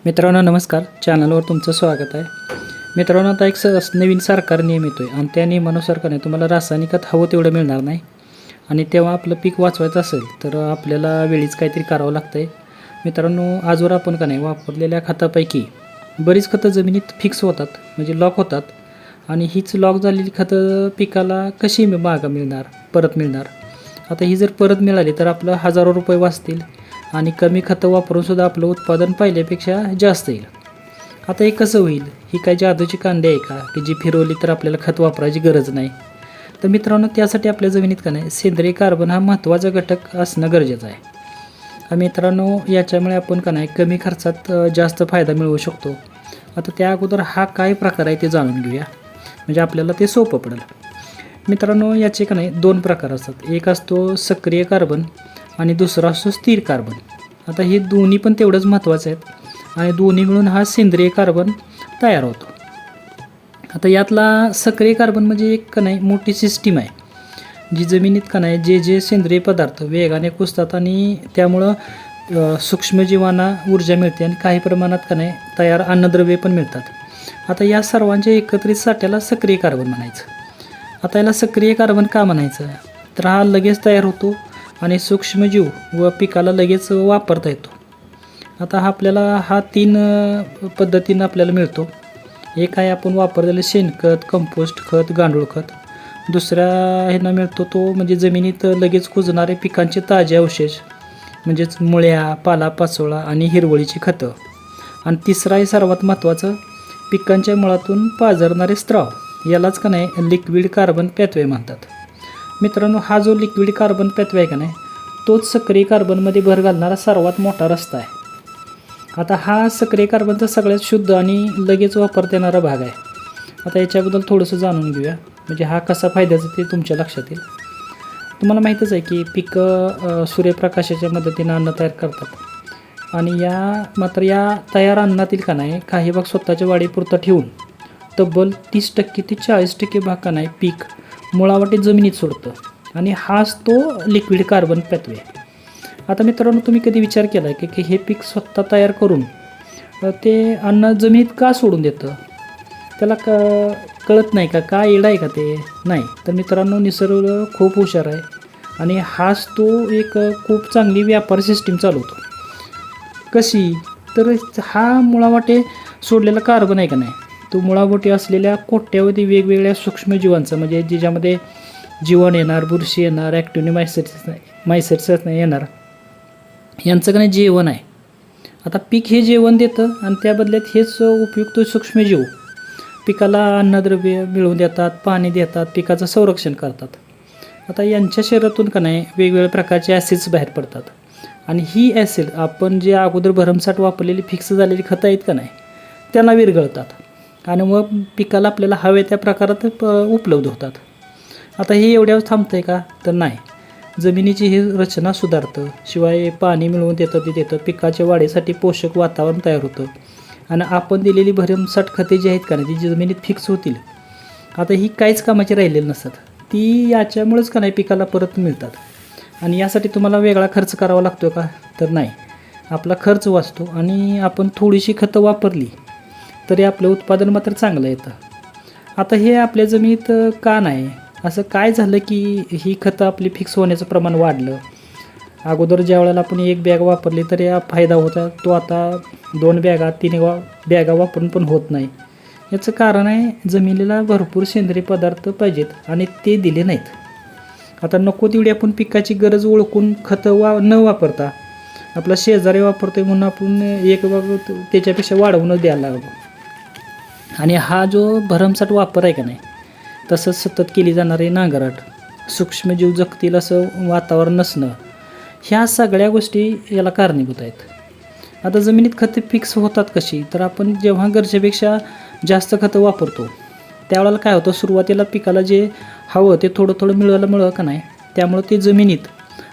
मित्रांनो नमस्कार, चॅनलवर तुमचं स्वागत आहे. मित्रांनो आता एक नवीन सरकार नियम येतो आहे आणि त्या नियमानुसार का नाही तुम्हाला रासायनिक खत हवं तेवढं मिळणार नाही आणि तेव्हा आपलं पीक वाचवायचं असेल तर आपल्याला वेळीच काहीतरी करावं लागतं आहे. मित्रांनो आजवर आपण का नाही वापरलेल्या खतापैकी बरीच खतं जमिनीत फिक्स होतात, म्हणजे लॉक होतात आणि हीच लॉक झालेली खतं पिकाला कशी परत मिळणार. आता ही जर परत मिळाली तर आपलं हजारो रुपये वाचतील आणि कमी खतं वापरूनसुद्धा आपलं उत्पादन पहिल्यापेक्षा जास्त येईल. आता हे कसं होईल? ही काय जादूची कांडी आहे का की जी फिरवली तर आपल्याला खत वापरायची गरज नाही? तर मित्रांनो त्यासाठी आपल्या जमिनीत का नाही सेंद्रिय कार्बन हा महत्त्वाचा घटक असणं गरजेचं आहे. मित्रांनो याच्यामुळे आपण का नाही कमी खर्चात जास्त फायदा मिळवू शकतो. आता त्या अगोदर हा काय प्रकार आहे ते जाणून घेऊया, म्हणजे आपल्याला ते सोपं पडेल. मित्रांनो याचे का नाही दोन प्रकार असतात. एक असतो सक्रिय कार्बन आणि दुसरा असतो स्थिर कार्बन. आता हे दोन्ही पण तेवढंच महत्त्वाचं आहेत आणि दोन्ही मिळून हा सेंद्रिय कार्बन तयार होतो. आता यातला सक्रिय कार्बन म्हणजे एक का नाही मोठी सिस्टीम आहे जी जमिनीत का नाही जे सेंद्रिय पदार्थ वेगाने कुजतात आणि त्यामुळं सूक्ष्मजीवांना ऊर्जा मिळते आणि काही प्रमाणात का नाही तयार अन्नद्रव्ये पण मिळतात. आता या सर्वांच्या एकत्रित साठ्याला सक्रिय कार्बन म्हणायचं. आता याला सक्रिय कार्बन का म्हणायचं? तर हा लगेच तयार होतो आणि सूक्ष्मजीव व पिकाला लगेच वापरता येतो. आता हा तीन पद्धतीनं आपल्याला मिळतो. एक आहे आपण वापरलेलं शेणखत, कंपोस्ट खत, गांडूळ खत. दुसऱ्या ह्यांना मिळतो तो म्हणजे जमिनीत लगेच कुजणारे पिकांचे ताजे अवशेष म्हणजेच मुळ्या, पालापाचोळा आणि हिरवळीची खतं. आणि तिसरा आहे सर्वात महत्त्वाचं, पिकांच्या मुळातून पाझरणारे स्त्राव, यालाच का नाही लिक्विड कार्बन पॅथवे म्हणतात. मित्रांनो हा जो लिक्विड कार्बन पॅथवे आहे का नाही तोच सक्रिय कार्बनमध्ये भर घालणारा सर्वात मोठा रस्ता आहे. आता हा सक्रिय कार्बनचा सगळ्यात शुद्ध आणि लगेच वापरता येणारा भाग आहे. आता याच्याबद्दल थोडंसं जाणून घेऊया, म्हणजे हा कसा फायद्याचा ते तुमच्या लक्षात येईल. तुम्हाला माहीतच आहे की पिकं सूर्यप्रकाशाच्या मदतीनं अन्न तयार करतात आणि या तयार अन्नातील का नाही काही भाग स्वतःच्या वाढीपुरता ठेवून तब्बल 30% ते 40% भाग का नाही पीक मुळावाटे जमिनीत सोडतं आणि हाच तो लिक्विड कार्बन पॅथवे. आता मित्रांनो तुम्ही कधी विचार केला आहे की हे पीक स्वतः तयार करून ते अन्न जमिनीत का सोडून देतं? त्याला कळत नाही का? काय येडं आहे का ते? नाही. तर मित्रांनो निसर्ग खूप हुशार आहे आणि हाच तो एक खूप चांगली व्यापार सिस्टीम चालवतो. कशी? तर हा मुळावाटे सोडलेला कार्बन आहे का नाही तो मुळावटी असलेल्या कोट्यावधी वेगवेगळ्या सूक्ष्मजीवांचा, म्हणजे ज्याच्यामध्ये जीवन येणार, बुरशी येणार, ॲक्टिनिमायसेट्स येणार, यांचं का नाही जेवण आहे. आता पीक हे जेवण देतं आणि त्या बदल्यात हेच उपयुक्त सूक्ष्मजीव पिकाला अन्नद्रव्य मिळवून देतात, पाणी देतात, पिकाचं संरक्षण करतात. आता यांच्या शरीरातून का नाही वेगवेगळ्या प्रकारचे ॲसिड्स बाहेर पडतात आणि ही ॲसिड आपण जे अगोदर भरमसाठ वापरलेली फिक्स झालेली खतं आहेत का नाही त्यांना विरघळतात आणि मग पिकाला आपल्याला हवे त्या प्रकारात उपलब्ध होतात. आता हे एवढ्यावर थांबतं आहे का? तर नाही. जमिनीची ही रचना सुधारतं, शिवाय पाणी मिळवून देतं, पिकाच्या वाढीसाठी पोषक वातावरण तयार होतं आणि आपण दिलेली भरमसाठ खते जी आहेत का नाही ती जमिनीत फिक्स होतील. आता ही काहीच कामाची राहिलेली नसतात, ती याच्यामुळेच का नाही पिकाला परत मिळतात. आणि यासाठी तुम्हाला वेगळा खर्च करावा लागतो का? तर नाही. आपला खर्च वाचतो आणि आपण थोडीशी खतं वापरली तरी आपलं उत्पादन मात्र चांगलं येतं. आता हे आपल्या जमिनीत का नाही? असं काय झालं की ही खतं आपली फिक्स होण्याचं प्रमाण वाढलं? अगोदर ज्या वेळेला आपण एक बॅग वापरली तर या फायदा होता, तो आता 2 बॅगा 3 बॅगा वापरून पण होत नाही. याचं कारण आहे जमिनीला भरपूर सेंद्रिय पदार्थ पाहिजेत आणि ते दिले नाहीत. आता नको तेवढी आपण पिकाची गरज ओळखून खतं न वापरता आपला शेजारी वापरतोय म्हणून आपण एक बाब त्याच्यापेक्षा वाढवूनच द्यायला लागलो. आणि हा जो भरमसाठ वापर आहे का नाही तसंच सतत केली जाणारी नांगरट, सूक्ष्मजीव जगतील असं वातावरण नसणं, ह्या सगळ्या गोष्टी याला कारणीभूत आहेत. आता जमिनीत खतं फिक्स होतात कशी? तर आपण जेव्हा गरजेपेक्षा जास्त खतं वापरतो त्यावेळेला काय होतं, सुरुवातीला पिकाला जे हवं ते थोडं थोडं मिळालं का नाही त्यामुळं ते जमिनीत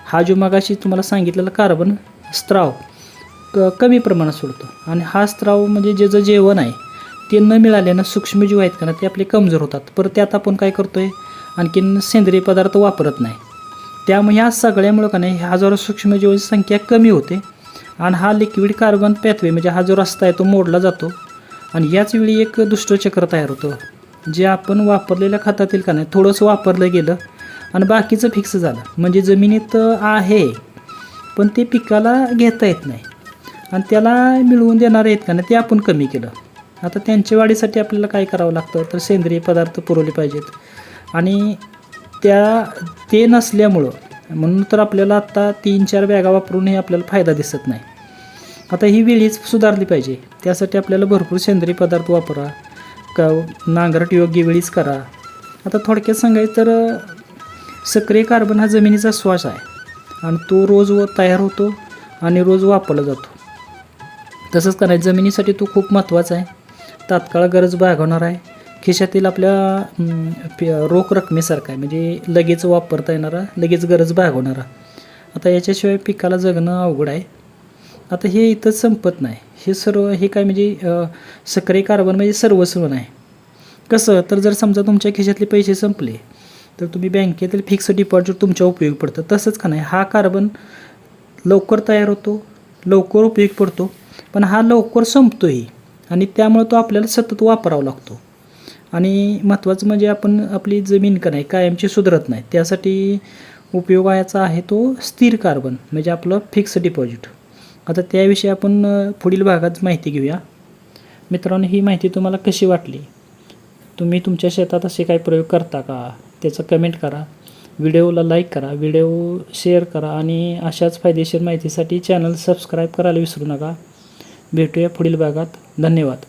हा जो मगाशी तुम्हाला सांगितलेला कार्बन स्त्राव कमी प्रमाणात सोडतो आणि हा स्त्राव म्हणजे जे जेवण आहे ते न मिळाल्यानं सूक्ष्मजीव आहेत का ना ते आपले कमजोर होतात. परत त्यात आपण काय करतो आहे आणखीन सेंद्रिय पदार्थ वापरत नाही. त्यामुळे ह्या सगळ्यामुळं का नाही हजारो सूक्ष्मजीवांची संख्या कमी होते आणि हा लिक्विड कार्बन पॅथवे म्हणजे हा जो रस्ता आहे तो मोडला जातो आणि याच वेळी एक दुष्ट चक्र तयार होतं जे आपण वापरलेल्या खतातील का नाही थोडंसं वापरलं गेलं आणि बाकीचं फिक्स झालं म्हणजे जमिनीत आहे पण ते पिकाला घेता येत नाही आणि त्याला मिळवून देणारे आहेत का नाही ते आपण कमी केलं. आता त्यांच्या वाढीसाठी आपल्याला काय करावं लागतं तर सेंद्रिय पदार्थ पुरवले पाहिजेत आणि ते नसल्यामुळं म्हणून तर आपल्याला आत्ता 3-4 बॅगा वापरूनही आपल्याला फायदा दिसत नाही. आता ही वेळीच सुधारली पाहिजे त्यासाठी आपल्याला भरपूर सेंद्रिय पदार्थ वापरा नांगरट योग्य वेळीच करा. आता थोडक्यात सांगायचं तर सक्रिय कार्बन हा जमिनीचा श्वास आहे आणि तो रोज तयार होतो आणि रोज वापरला जातो. तसंच करायचं जमिनीसाठी तो खूप महत्त्वाचा आहे. तात्काळ गरज भागवणार आहे. खिशातील आपल्या रोख रकमेसारखा आहे म्हणजे लगेच वापरता येणारा लगेच गरज भागवणारा. आता याच्याशिवाय पिकाला जगणं अवघड आहे. आता हे इथंच संपत नाही. हे काय म्हणजे सक्रिय कार्बन म्हणजे सर्वस्व नाही. कसं तर जर समजा तुमच्या खिशातले पैसे संपले तर तुम्ही बँकेतील फिक्स डिपॉझिट तुमच्या उपयोग पडतं. तसंच का नाही हा कार्बन लवकर तयार होतो लवकर उपयोग पडतो पण हा लवकर संपतोही आणि त्यामुळे तो आपल्याला सतत वापरावा लागतो. आणि महत्त्वाचं म्हणजे आपण आपली जमीन का नाही कायमची सुधारत नाही त्यासाठी उपयोगाचा आहे तो स्थिर कार्बन म्हणजे आपलं फिक्स डिपॉझिट. आता त्याविषयी आपण पुढील भागात माहिती घेऊया. मित्रांनो ही माहिती तुम्हाला कशी वाटली तुम्ही तुमच्या शेतात असे काही प्रयोग करता का त्याचं कमेंट करा. व्हिडिओला लाईक करा व्हिडिओ शेअर करा आणि अशाच फायदेशीर माहितीसाठी चॅनल सबस्क्राईब करायला विसरू नका. भेटूया पुढील भागात. धन्यवाद.